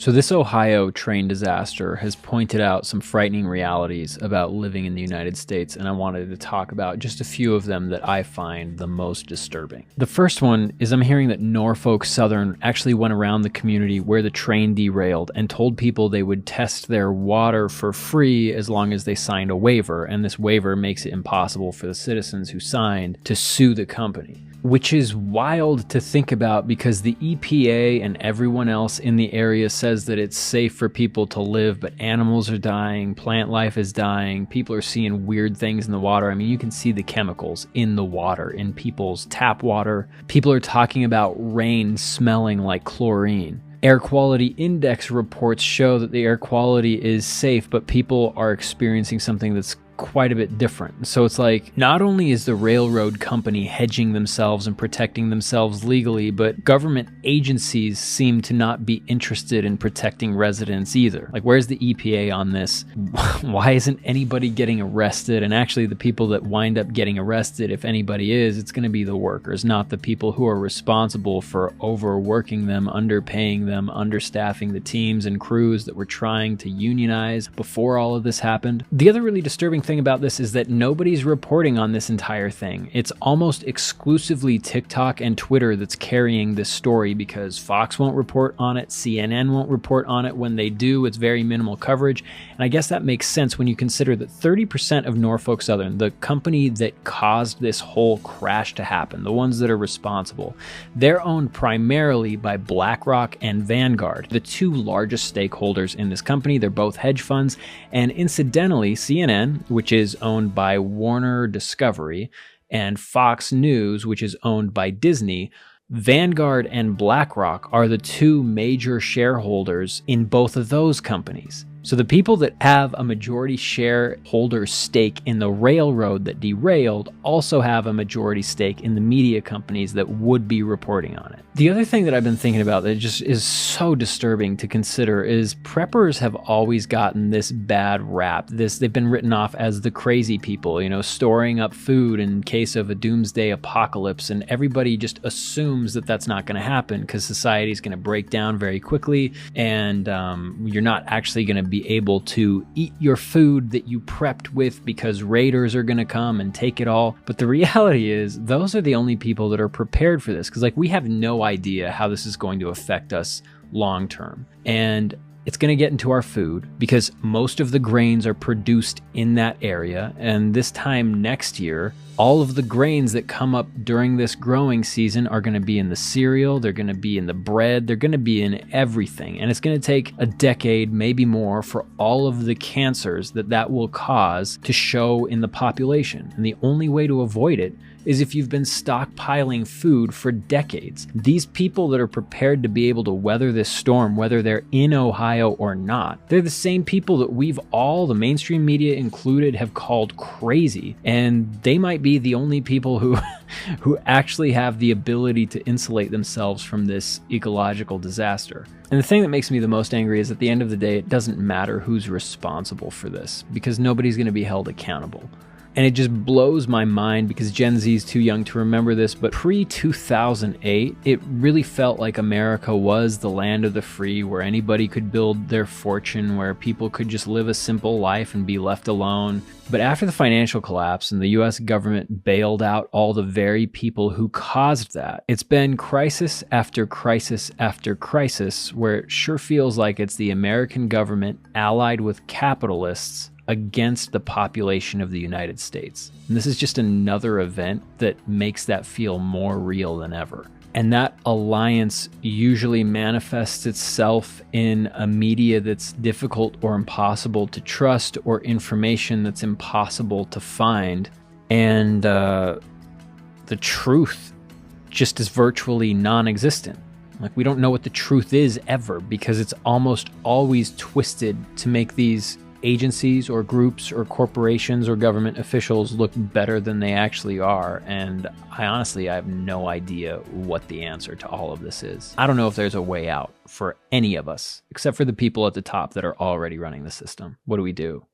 So this Ohio train disaster has pointed out some frightening realities about living in the United States, and I wanted to talk about just a few of them that I find the most disturbing. The first one is I'm hearing that Norfolk Southern actually went around the community where the train derailed and told people they would test their water for free as long as they signed a waiver, and this waiver makes it impossible for the citizens who signed to sue the company. Which is wild to think about because the EPA and everyone else in the area says that it's safe for people to live, but animals are dying, plant life is dying, people are seeing weird things in the water. I mean, you can see the chemicals in the water, in people's tap water. People are talking about rain smelling like chlorine. Air quality index reports show that the air quality is safe, but people are experiencing something that's quite a bit different. So it's like, not only is the railroad company hedging themselves and protecting themselves legally, but government agencies seem to not be interested in protecting residents either. Like, where's the EPA on this? Why isn't anybody getting arrested? And actually, the people that wind up getting arrested, if anybody is, it's going to be the workers, not the people who are responsible for overworking them, underpaying them, understaffing the teams and crews that were trying to unionize before all of this happened. The other really disturbing thing about this is that nobody's reporting on this entire thing. It's almost exclusively TikTok and Twitter that's carrying this story because Fox won't report on it, CNN won't report on it. When they do, it's very minimal coverage. And I guess that makes sense when you consider that 30% of Norfolk Southern, the company that caused this whole crash to happen, the ones that are responsible, they're owned primarily by BlackRock and Vanguard, the two largest stakeholders in this company. They're both hedge funds. And incidentally, CNN, which is owned by Warner Discovery, and Fox News, which is owned by Disney, Vanguard and BlackRock are the two major shareholders in both of those companies. So the people that have a majority shareholder stake in the railroad that derailed also have a majority stake in the media companies that would be reporting on it. The other thing that I've been thinking about that just is so disturbing to consider is preppers have always gotten this bad rap. They've been written off as the crazy people, storing up food in case of a doomsday apocalypse, and everybody just assumes that that's not going to happen because society is going to break down very quickly, and you're not actually going to be able to eat your food that you prepped with because raiders are going to come and take it all. But the reality is those are the only people that are prepared for this, because we have no idea how this is going to affect us long term. And it's going to get into our food because most of the grains are produced in that area. And this time next year, all of the grains that come up during this growing season are going to be in the cereal, they're going to be in the bread, they're going to be in everything. And it's going to take a decade, maybe more, for all of the cancers that will cause to show in the population. And the only way to avoid it is if you've been stockpiling food for decades. These people that are prepared to be able to weather this storm, whether they're in Ohio or not, they're the same people that we've all, the mainstream media included, have called crazy. And they might be the only people who actually have the ability to insulate themselves from this ecological disaster. And the thing that makes me the most angry is at the end of the day, it doesn't matter who's responsible for this because nobody's going to be held accountable. And it just blows my mind because Gen Z is too young to remember this, but pre-2008, it really felt like America was the land of the free, where anybody could build their fortune, where people could just live a simple life and be left alone. But after the financial collapse and the US government bailed out all the very people who caused that, it's been crisis after crisis after crisis, where it sure feels like it's the American government allied with capitalists against the population of the United States. And this is just another event that makes that feel more real than ever. And that alliance usually manifests itself in a media that's difficult or impossible to trust, or information that's impossible to find. And the truth just is virtually non-existent. Like, we don't know what the truth is ever because it's almost always twisted to make these agencies or groups or corporations or government officials look better than they actually are. And I have no idea what the answer to all of this is. I don't know if there's a way out for any of us, except for the people at the top that are already running the system. What do we do?